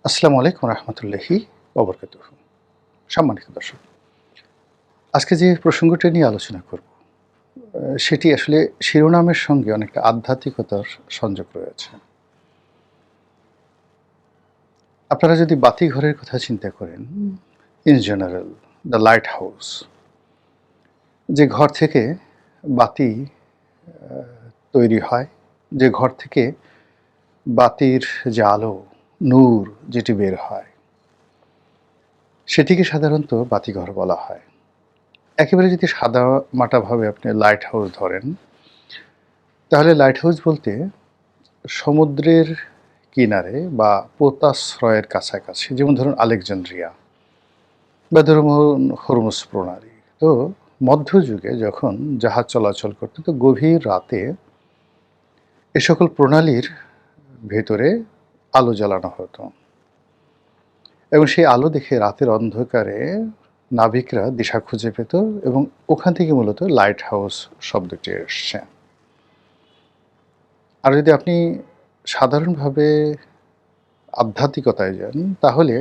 আসসালামু আলাইকুম রহমতুল্লাহি ওবরকাতুহু। সম্মানিত দর্শক, আজকে যে প্রসঙ্গটি নিয়ে আলোচনা করব সেটি আসলে শিরোনামের সঙ্গে অনেকটা আধ্যাত্মিকতার সংযোগ রয়েছে। আপনারা যদি বাতিঘরের কথা চিন্তা করেন, in general the light house, যে ঘর থেকে বাতি তৈরি হয়, যে ঘর থেকে বাতির যে আলো, নূর যেটি বের হয়, সেটিকে সাধারণত বাতিঘর বলা হয়। একেবারে যদি সাদামাটাভাবে আপনি লাইট হাউস ধরেন, তাহলে লাইট হাউস বলতে সমুদ্রের কিনারে বা পোতাশ্রয়ের কাছাকাছি, যেমন ধরুন আলেকজান্দ্রিয়া বা ধরুন হরমুজ প্রণালী। তো মধ্যযুগে যখন জাহাজ চলাচল করত, তো গভীর রাতে এ সকল প্রণালীর ভেতরে আলো জ্বালানো হতো এবং সেই আলো দেখে রাতের অন্ধকারে নাবিকরা দিশা খুঁজে পেত এবং ওখান থেকে মূলত লাইট হাউস শব্দটি এসছে। আর যদি আপনি সাধারণভাবে আধ্যাত্মিকতায় যান, তাহলে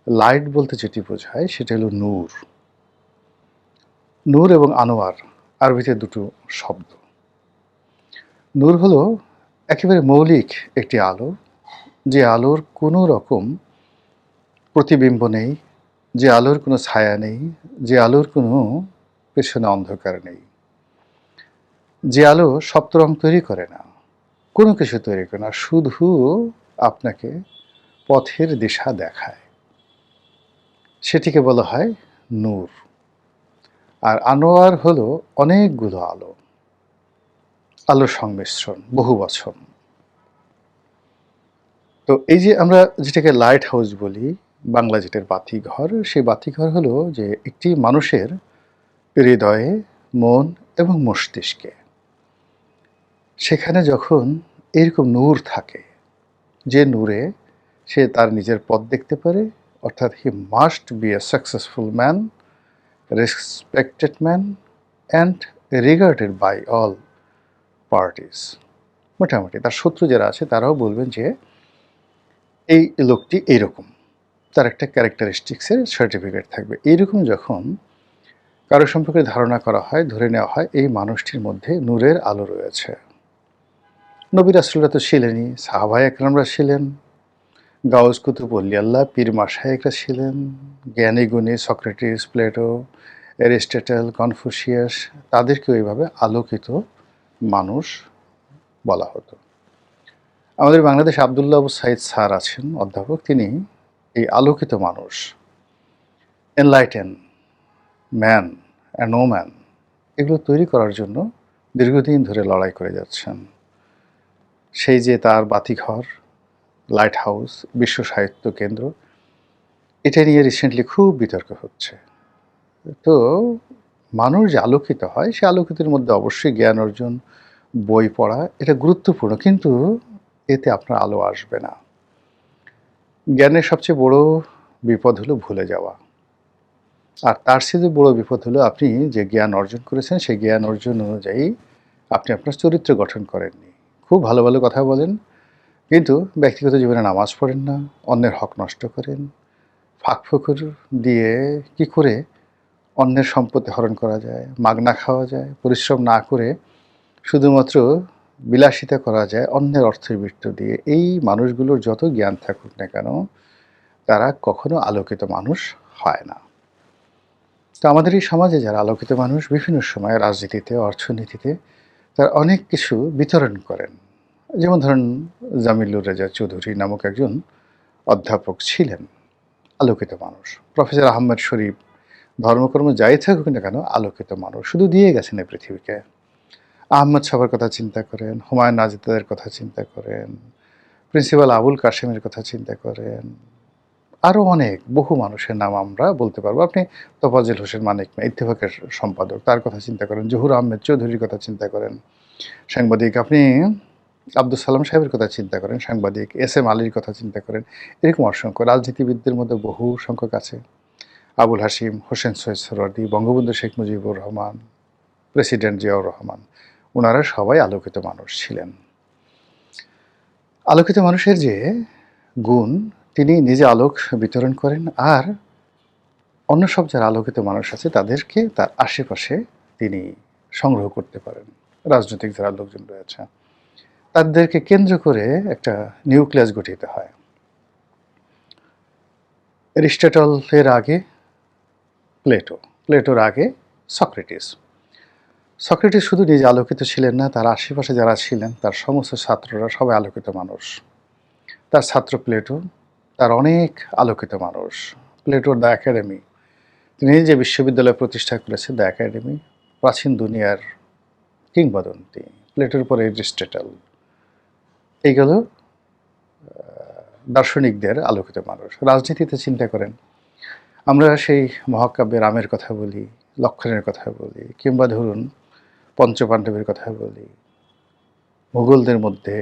লাইট বলতে যেটি বোঝায় সেটা হলো নূর। নূর এবং আনোয়ার আরবিতে দুটো শব্দ। নূর হলো একেবারে মৌলিক একটি আলো, যে আলোর কোনো রকম প্রতিবিম্ব নেই, যে আলোর কোনো ছায়া নেই, যে আলোর কোনো পেছনে অন্ধকার নেই, যে আলো সপ্তরং তৈরি করে না, কোনো কিছু তৈরি করে না, শুধু আপনাকে পথের দিশা দেখায়, সেটিকে বলা হয় নূর। আর আনোয়ার হলো অনেকগুলো আলো, আলোর সংমিশ্রণ, বহু বচন। তো এই যে আমরা যেটাকে লাইট হাউস বলি, বাংলা যেটার বাতিঘর, সেই বাতিঘর হলো যে একটি মানুষের হৃদয়ে, মন এবং মস্তিষ্কে, সেখানে যখন এরকম নূর থাকে, যে নূরে সে তার নিজের পথ দেখতে পারে, অর্থাৎ he must be a successful man, respected man and regarded by all parties. মোটামুটি তার শত্রু যারা আছে তারাও বলবেন যে এই লোকটি এইরকম, তার একটা ক্যারেক্টারিস্টিক্সের সার্টিফিকেট থাকবে। এইরকম যখন কারো সম্পর্কে ধারণা করা হয়, ধরে নেওয়া হয় এই মানুষটির মধ্যে নূরের আলো রয়েছে। নবী রাসূলরা তো ছিলেনই, সাহাবায়ে একরামরা ছিলেন, গাউস কুতুব আউলিয়াল্লাহ পীর মাশায়েখরা ছিলেন, জ্ঞানী গুণী সক্রেটিস, প্লেটো, অ্যারিস্টটল, কনফুসিয়াস, তাদেরকেও এইভাবে আলোকিত মানুষ বলা হতো। আমাদের বাংলাদেশে আব্দুল্লাহ আবু সাঈদ স্যার আছেন, অধ্যাপক, তিনি এই আলোকিত মানুষ, enlighten man and no man, এগুলো তৈরি করার জন্য দীর্ঘদিন ধরে লড়াই করে যাচ্ছেন। সেই যে তার বাতিঘর, লাইট হাউস, বিশ্ব সাহিত্য কেন্দ্র, এটা নিয়ে রিসেন্টলি খুব বিতর্ক হচ্ছে। তো মানুষ যে আলোকিত হয়, সে আলোকিতের মধ্যে অবশ্যই জ্ঞান অর্জন, বই পড়া, এটা গুরুত্বপূর্ণ, কিন্তু এতে আপনার আলো আসবে না। জ্ঞানের সবচেয়ে বড় বিপদ হলো ভুলে যাওয়া। আর তার চেয়ে বড় বিপদ হলো আপনি যে জ্ঞান অর্জন করেছেন, সেই জ্ঞান অর্জন অনুযায়ী আপনি আপনার চরিত্র গঠন করেননি। খুব ভালো ভালো কথা বলেন, কিন্তু ব্যক্তিগত জীবনে নামাজ পড়েন না, অন্যের হক নষ্ট করেন, ফাঁকফোকর দিয়ে কি করে অন্যের সম্পত্তি হরণ করা যায়, মাগনা খাওয়া যায়, পরিশ্রম না করে শুধুমাত্র বিলাসিতা করা যায় অন্যের অর্থের বৃত্ত দিয়ে। এই মানুষগুলোর যত জ্ঞান থাকুক না কেন, তারা কখনো আলোকিত মানুষ হয় না। তো আমাদের এই সমাজে যারা আলোকিত মানুষ, বিভিন্ন সময় রাজনীতিতে, অর্থনীতিতে তারা অনেক কিছু বিতরণ করেন। যেমন ধরেন জামিলুর রেজা চৌধুরী নামক একজন অধ্যাপক ছিলেন, আলোকিত মানুষ। প্রফেসর আহমেদ শরীফ, ধর্মকর্ম যাই থাকুক না কেন, আলোকিত মানুষ, শুধু দিয়ে গেছেন এই পৃথিবীকে। আহমদ সাহেবের কথা চিন্তা করেন, হুমায়ুন আজাদের কথা চিন্তা করেন, প্রিন্সিপাল আবুল কাশেমের কথা চিন্তা করেন, আরও অনেক বহু মানুষের নাম আমরা বলতে পারবো। আপনি তোফাজ্জল হোসেন মানিক মিয়া, ইত্তেফাকের সম্পাদক, তার কথা চিন্তা করেন, জহুর আহমেদ চৌধুরীর কথা চিন্তা করেন, সাংবাদিক। আপনি আব্দুল সালাম সাহেবের কথা চিন্তা করেন, সাংবাদিক। এস এম আলীর কথা চিন্তা করেন। এরকম অসংখ্য রাজনীতিবিদদের মধ্যে বহু সংখ্যক আছে। আবুল হাশিম, হোসেন সৈয়দ সোহরাওয়ার্দী, বঙ্গবন্ধু শেখ মুজিবুর রহমান, প্রেসিডেন্ট জিয়াউর রহমান, ওনারা সবাই আলোকিত মানুষ ছিলেন। আলোকিত মানুষের যে গুণ, তিনি নিজে আলোক বিতরণ করেন, আর অন্য সব যারা আলোকিত মানুষ আছে তাদেরকে তার আশেপাশে তিনি সংগ্রহ করতে পারেন। রাজনৈতিক যারা লোকজন রয়েছে তাদেরকে কেন্দ্র করে একটা নিউক্লিয়াস গঠিত হয়। অ্যারিস্টটলের আগে প্লেটোর আগে সক্রেটিস শুধু নিজে আলোকিত ছিলেন না, তার আশেপাশে যারা ছিলেন তার সমস্ত ছাত্ররা সবাই আলোকিত মানুষ। তার ছাত্র প্লেটো, তার অনেক আলোকিত মানুষ। প্লেটোর দ্য একাডেমি, তিনি যে বিশ্ববিদ্যালয় প্রতিষ্ঠা করেছেন দ্য একাডেমি, প্রাচীন দুনিয়ার কিংবদন্তি। প্লেটোর পরে অ্যারিস্টটল, এইগুলো দার্শনিকদের আলোকিত মানুষ। রাজনীতিতে চিন্তা করেন, আমরা সেই মহাকাব্যে রামের কথা বলি, লক্ষ্মণের কথা বলি, কিংবা ধরুন পঞ্চপাণ্ডবের কথা বলি, মুঘলদের মধ্যে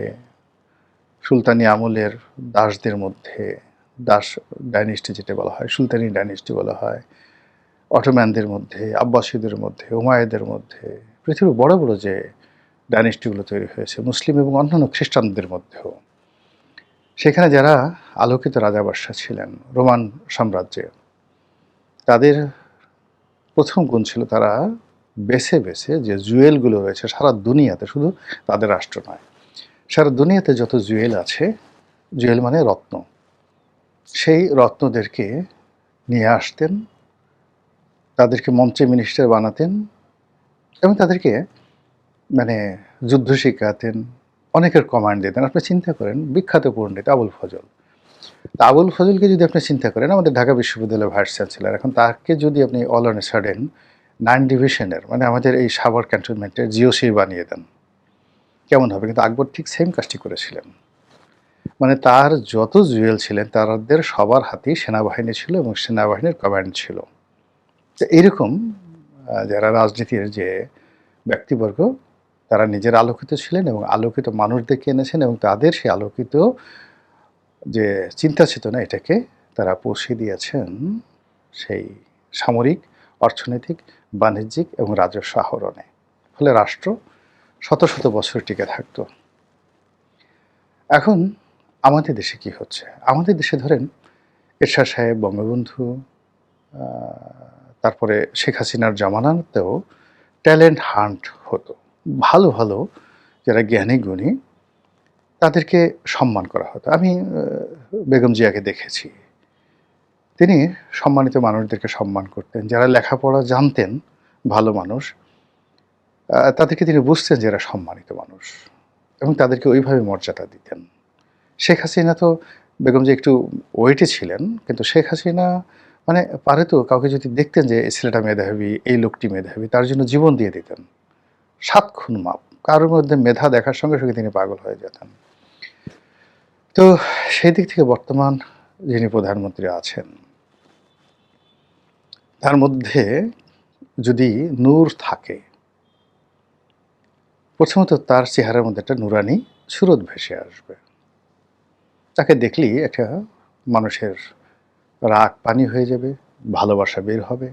সুলতানি আমলের দাসদের মধ্যে, দাস ডাইনেস্টি যেটা বলা হয়, সুলতানি ডাইনেস্টি বলা হয়, অটোম্যানদের মধ্যে, আব্বাসীদের মধ্যে, হুমায়ুদের মধ্যে, পৃথিবীর বড় বড় যে ডাইনেস্টিগুলো তৈরি হয়েছে মুসলিম এবং অন্যান্য খ্রিস্টানদের মধ্যেও, সেখানে যারা আলোকিত রাজা বাদশাহ ছিলেন রোমান সাম্রাজ্যে, তাদের প্রথম গুণ ছিল তারা বেছে বেছে যে জুয়েলগুলো রয়েছে সারা দুনিয়াতে, শুধু তাদের রাষ্ট্র নয়, সারা দুনিয়াতে যত জুয়েল আছে, জুয়েল মানে রত্ন, সেই রত্নদেরকে নিয়ে আসতেন, তাদেরকে মন্ত্রী মিনিস্টার বানাতেন এবং তাদেরকে মানে যুদ্ধ শিখাতেন, অনেকের কমান্ড দিতেন। আপনি চিন্তা করেন বিখ্যাত পণ্ডিত আবুল ফজল, আবুল ফজলকে যদি আপনি চিন্তা করেন, আমাদের ঢাকা বিশ্ববিদ্যালয়ের ভাইস চ্যান্সেলর, এখন তাকে যদি আপনি অল অন এ সাডেন 9 ডিভিশনের মানে আমাদের এই সাভার ক্যান্টনমেন্টের জিওসি বানিয়ে দেন, কেমন হবে? কিন্তু আকবর ঠিক সেম কাজটি করেছিলেন। মানে তার যত জুয়েল ছিলেন তাদের সবার হাতেই সেনাবাহিনী ছিল এবং সেনাবাহিনীর কমান্ড ছিল। তো এইরকম যারা রাজনীতির যে ব্যক্তিবর্গ, তারা নিজের আলোকিত ছিলেন এবং আলোকিত মানুষদেরকে এনেছেন এবং তাদের সেই আলোকিত যে চিন্তা চেতনা, এটাকে তারা পৌঁছে দিয়েছেন সেই সামরিক, অর্থনৈতিক, বাণিজ্যিক এবং রাজস্ব আহরণে। ফলে রাষ্ট্র শত শত বছর টিকে থাকতো। এখন আমাদের দেশে কি হচ্ছে? আমাদের দেশে ধরেন এরশাদ সাহেব, বঙ্গবন্ধু, তারপরে শেখ হাসিনার জামানাতেও ট্যালেন্ট হান্ট হতো। ভালো ভালো যারা জ্ঞানী গুণী তাদেরকে সম্মান করা হতো। আমি বেগম জিয়াকে দেখেছি, তিনি সম্মানিত মানুষদেরকে সম্মান করতেন। যারা লেখাপড়া জানতেন, ভালো মানুষ, তাদেরকে তিনি বুঝতেন যে এরা সম্মানিত মানুষ এবং তাদেরকে ওইভাবে মর্যাদা দিতেন। শেখ হাসিনা তো, বেগম জিয়া একটু ওয়েটে ছিলেন, কিন্তু শেখ হাসিনা মানে পারে তো কাউকে যদি দেখতেন যে এই ছেলেটা মেধাবী, এই লোকটি মেধাবী, তার জন্য জীবন দিয়ে দিতেন। 7 খুন মাপ। কারোর মধ্যে মেধা দেখার সঙ্গে সঙ্গে তিনি পাগল হয়ে যেতেন। তো সেই দিক থেকে বর্তমান যিনি প্রধানমন্ত্রী আছেন, তার মধ্যে যদি নূর থাকে, প্রথমত তার চেহারার মধ্যে একটা নুরানি সুরত ভেসে আসবে। তাকে দেখলেই একটা মানুষের রাগ পানি হয়ে যাবে, ভালোবাসা বের হবে,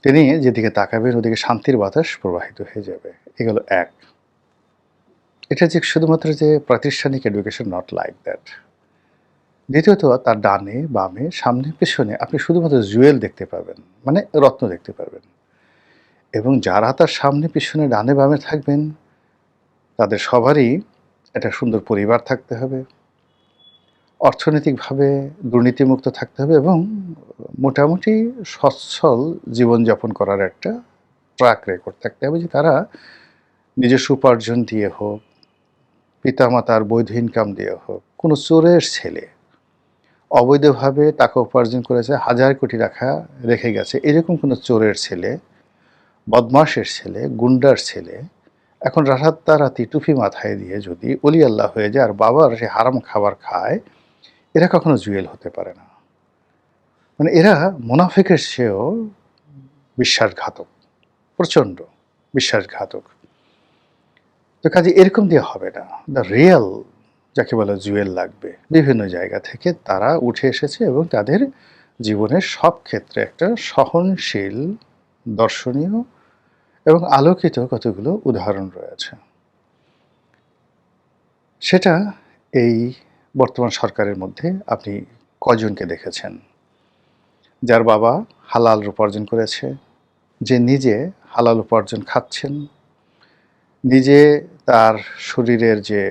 তিনি যেদিকে তাকাবেন ওদিকে শান্তির বাতাস প্রবাহিত হয়ে যাবে। এগুলো এক। এটা যে শুধুমাত্র যে প্রাতিষ্ঠানিক এডুকেশন, নট লাইক দ্যাট। দ্বিতীয়ত, তার ডানে বামে সামনে পেছনে আপনি শুধুমাত্র জুয়েল দেখতে পাবেন, মানে রত্ন দেখতে পারবেন। এবং যারা তার সামনে পিছনে ডানে বামে থাকবেন, তাদের সবারই একটা সুন্দর পরিবার থাকতে হবে, অর্থনৈতিকভাবে দুর্নীতিমুক্ত থাকতে হবে এবং মোটামুটি সচ্ছল জীবনযাপন করার একটা ট্র্যাক রেকর্ড থাকতে হবে, যে তারা নিজস্ব উপার্জন দিয়ে হোক, পিতামাতার বৈধ ইনকাম দিয়ে হোক, কোনো চোরের ছেলে অবৈধভাবে টাকা উপার্জন করেছে, 1000 কোটি টাকা রেখে গেছে, এরকম কোনো চোরের ছেলে, বদমাশের ছেলে, গুন্ডার ছেলে এখন রাতারাতি টুপি মাথায় দিয়ে যদি অলি আল্লাহ হয়ে যায় আর বাবার সে হারাম খাবার খায়, এরা কখনো জুয়েল হতে পারে না। মানে এরা মুনাফিকের চেয়েও বিশ্বাসঘাতক, প্রচণ্ড বিশ্বাসঘাতক। তো কাজে এরকম দিয়ে হবে না। দ্য রিয়েল যাকে বলে জুয়েল লাগবে। বিভিন্ন জায়গা থেকে তারা উঠে এসেছে এবং তাদের জীবনের সব ক্ষেত্রে একটা সহনশীল, দর্শনীয় এবং আলোকিত কতগুলো উদাহরণ রয়েছে। সেটা এই বর্তমান সরকারের মধ্যে আপনি কয়জনকে দেখেছেন যার বাবা হালাল উপার্জন করেছে, যে নিজে হালাল উপার্জন খাচ্ছেন, নিজে তার শরীরের যে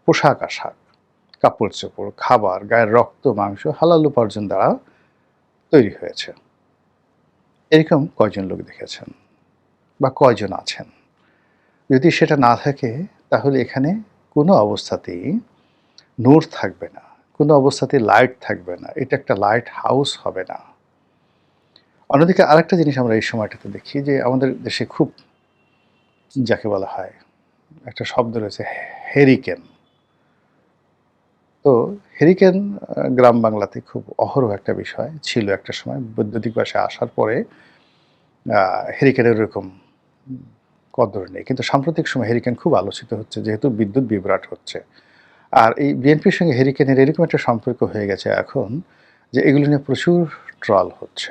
পোশাক আশাক, কাপড় চোপড়, খাবার, গায়ের রক্ত মাংস হালাল উপার্জন দ্বারা তৈরি হয়েছে? এরকম কয়জন লোক দেখেছেন বা কয়জন আছেন? যদি সেটা না থাকে তাহলে এখানে কোনো অবস্থাতেই নূর থাকবে না, কোনো অবস্থাতেই লাইট থাকবে না। এটা একটা লাইট হাউস হবে না। অন্যদিকে আরেকটা জিনিস আমরা এই সময়টাতে দেখি যে আমাদের দেশে খুব, যাকে বলা হয়, একটা শব্দ রয়েছে হেরিকেন। তো হেরিকেন গ্রাম বাংলাতে খুব অহরহ একটা বিষয় ছিল একটা সময়। বৈদ্যুতিক বাসে আসার পরে হেরিকেনের ওরকম কদর নেই, কিন্তু সাম্প্রতিক সময় হেরিকেন খুব আলোচিত হচ্ছে যেহেতু বিদ্যুৎ বিভ্রাট হচ্ছে। আর এই বিএনপির সঙ্গে হেরিকেনের এরকম একটা সম্পর্ক হয়ে গেছে এখন যে এগুলো নিয়ে প্রচুর ট্রল হচ্ছে।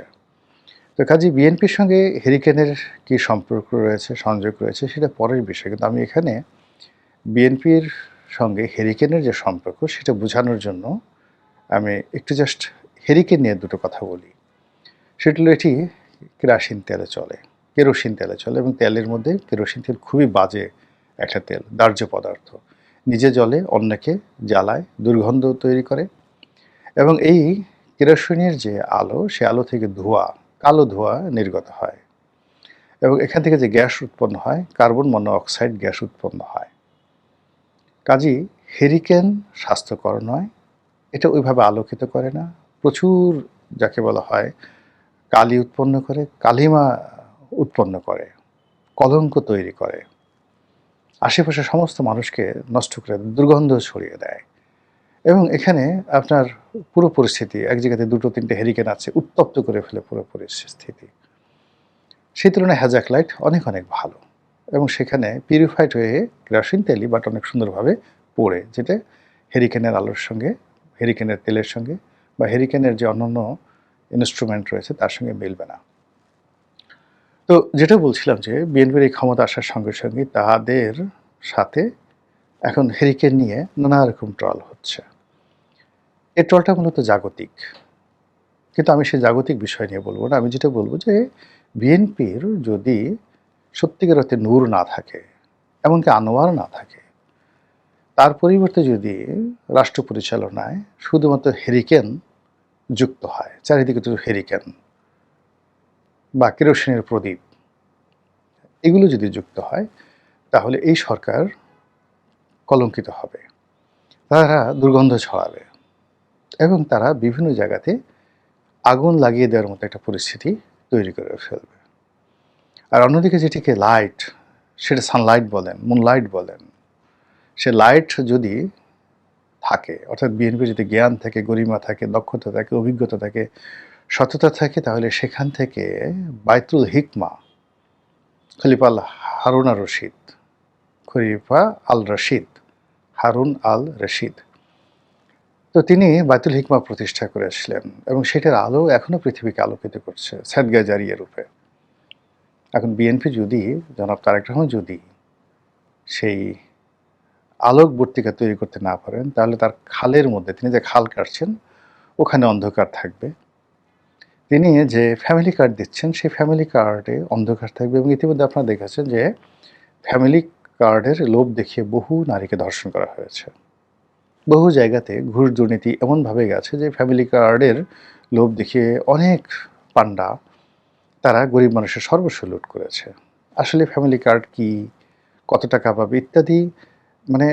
তো কাজেই বিএনপির সঙ্গে হেরিকেনের কী সম্পর্ক রয়েছে, সংযোগ রয়েছে, সেটা পরের বিষয়। কিন্তু আমি এখানে বিএনপির সঙ্গে হেরিকেনের যে সম্পর্ক সেটা বোঝানোর জন্য আমি একটু জাস্ট হেরিকেন নিয়ে দুটো কথা বলি। সেটা হলো এটি কেরোসিন তেলে চলে, কেরোসিন তেলে চলে, এবং তেলের মধ্যে কেরোসিন তেল খুবই বাজে একটা তেল, দাহ্য পদার্থ। নিজে জ্বলে, অন্যকে জ্বালায়, দুর্গন্ধ তৈরি করে। এবং এই কেরোসিনের যে আলো, সে আলো থেকে ধোঁয়া, কালো ধোঁয়া নির্গত হয়, এবং এখান থেকে যে গ্যাস উৎপন্ন হয়, কার্বন মনোঅক্সাইড গ্যাস উৎপন্ন হয়। কাজেই হেরিকেন স্বাস্থ্যকর নয়, এটা ওইভাবে আলোকিত করে না, প্রচুর যাকে বলা হয় কালি উৎপন্ন করে, কালিমা উৎপন্ন করে, কলঙ্ক তৈরি করে, আশেপাশে সমস্ত মানুষকে নষ্ট করে, দুর্গন্ধ ছড়িয়ে দেয়। এবং এখানে আপনার পুরো পরিস্থিতি, এক জায়গাতে দুটো তিনটে হেরিকেন আছে, উত্তপ্ত করে ফেলে পুরো পরিস্থিতি। সেই তুলনায় হ্যাজাক লাইট অনেক অনেক ভালো, এবং সেখানে পিউরিফাইড হয়ে কেরোসিন তেলই বাট অনেক সুন্দরভাবে পড়ে, যেটা হেরিকেনের আলোর সঙ্গে, হেরিকেনের তেলের সঙ্গে বা হেরিকেনের যে অন্যান্য ইনস্ট্রুমেন্ট রয়েছে তার সঙ্গে মিলবে না। তো যেটা বলছিলাম যে বিএনপির এই ক্ষমতা আসার সঙ্গে সঙ্গে তাদের সাথে এখন হেরিকেন নিয়ে নানা রকম ট্রল হচ্ছে। এই ট্রলটা মূলত জাগতিক, কিন্তু আমি সেই জাগতিক বিষয় নিয়ে বলবো না। আমি যেটা বলবো যে বিএনপির যদি সত্যিকার অর্থে নূর না থাকে, এমনকি আনোয়ার না থাকে, তার পরিবর্তে যদি রাষ্ট্র পরিচালনায় শুধুমাত্র হেরিকেন যুক্ত হয়, চারিদিকে শুধু হেরিকেন বা কেরোসিনের প্রদীপ, এগুলো যদি যুক্ত হয়, তাহলে এই সরকার কলঙ্কিত হবে, তারা দুর্গন্ধ ছড়াবে, এবং তারা বিভিন্ন জায়গাতে আগুন লাগিয়ে দেওয়ার মতো একটা পরিস্থিতি তৈরি করে ফেলবে। আর অন্যদিকে যেটিকে লাইট, সেটা সানলাইট বলেন, মুনলাইট বলেন, সে লাইট যদি থাকে, অর্থাৎ বিএনপি যদি জ্ঞান থাকে, গরিমা থাকে, দক্ষতা থাকে, অভিজ্ঞতা থাকে, সততা থাকে, তাহলে সেখান থেকে বাইতুল হিকমা খলিফা হারুন আর রশিদ, খলিফা আল রশিদ, হারুন আল রশিদ, তো তিনি বাইতুল হিকমা প্রতিষ্ঠা করেছিলেন, এবং সেটার আলো এখনও পৃথিবীকে আলোকিত করছে সাদগা জারিয়া রূপে। এখন বিএনপি যদি, জনাব তারেক রহমান যদি সেই আলোকবর্তিকা তৈরি করতে না পারেন, তাহলে তার খালের মধ্যে, তিনি যে খাল কাটছেন ওখানে অন্ধকার থাকবে। তিনি যে ফ্যামিলি কার্ড দিচ্ছেন সেই ফ্যামিলি কার্ডে অন্ধকার থাকবে, এবং ইতিমধ্যে আপনারা দেখেছেন যে ফ্যামিলি কার্ডের লোভ দেখিয়ে বহু নারীকে ধর্ষণ করা হয়েছে। বহু জায়গাতে ঘুষ দুর্নীতি এমনভাবে গেছে যে ফ্যামিলি কার্ডের লোভ দেখিয়ে অনেক পান্ডা তারা গরিব মানুষের সর্বস্ব লুট করেছে। আসলে ফ্যামিলি কার্ড কি, কত টাকা পাবে ইত্যাদি মানে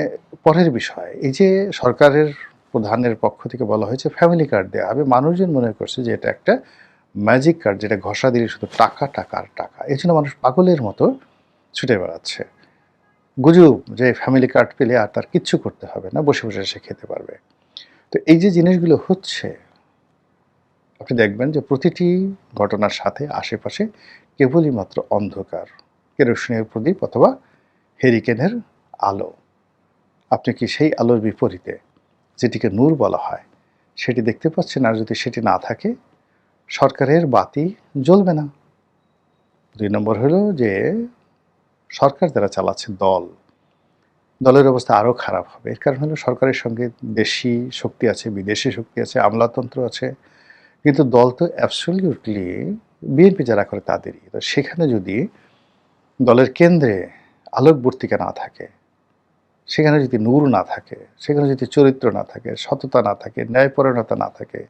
পরের বিষয়। এই যে সরকারের প্রধানের পক্ষ থেকে বলা হয়েছে ফ্যামিলি কার্ড দেওয়া হবে, মানুষজন মনে করছে যে এটা একটা ম্যাজিক কার্ড, যেটা ঘষা দিলে শুধু টাকা টাকা আর টাকা। এই জন্য মানুষ পাগলের মতো ছুটে বেড়াচ্ছে। গুজব যে ফ্যামিলি কার্ড পেলে আর তার কিচ্ছু করতে হবে না, বসে বসে সে খেতে পারবে। তো এই যে জিনিসগুলো হচ্ছে, আপনি দেখবেন যে প্রতিটি ঘটনার সাথে আশেপাশে কেবলই মাত্র অন্ধকার, কেরোসিনের প্রদীপ অথবা হেরিকেনের আলো। আপনি কি সেই আলোর বিপরীতে, যেটিকে নূর বলা হয়, সেটি দেখতে পাচ্ছেন? আর যদি সেটি না থাকে, সরকারের বাতি জ্বলবে না। ২ নম্বর হলো যে সরকার যারা চালাচ্ছে দল, দলের অবস্থা আরও খারাপ হবে। এর কারণ হলো সরকারের সঙ্গে দেশি শক্তি আছে, বিদেশি শক্তি আছে, আমলাতন্ত্র আছে। কিন্তু দল তো অ্যাবসলিউটলি বিএনপি যারা করে তাদেরই। তো সেখানে যদি দলের কেন্দ্রে আলোকবর্তিকা না থাকে, সেখানে যদি নূর না থাকে, সেখানে যদি চরিত্র না থাকে, সততা না থাকে, ন্যায়পরায়ণতা না থাকে,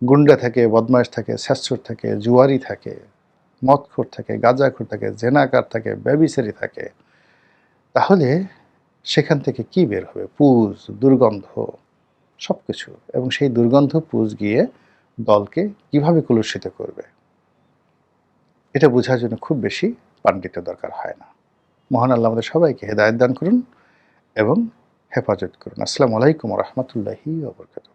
গুন্ডা থাকে, বদমাইশ থাকে, ছ্যাঁচড় থাকে, জুয়ারি থাকে, মদখোর থাকে, গাঁজাখোর থাকে, জেনাকার থাকে, ব্যভিচারী থাকে, তাহলে সেখান থেকে কি বের হবে? পুজ, দুর্গন্ধ, সবকিছু। এবং সেই দুর্গন্ধ পুজ গিয়ে দলকে কিভাবে কলুষিত করবে, এটা বোঝার জন্য খুব বেশি পাণ্ডিত্য দরকার হয় না। মহান আল্লাহ আমাদের সবাইকে হেদায়েত দান করুন এবং হেফাজত করুন। আসসালামু আলাইকুম ওয়া রাহমাতুল্লাহি ওয়া বারাকাতুহু।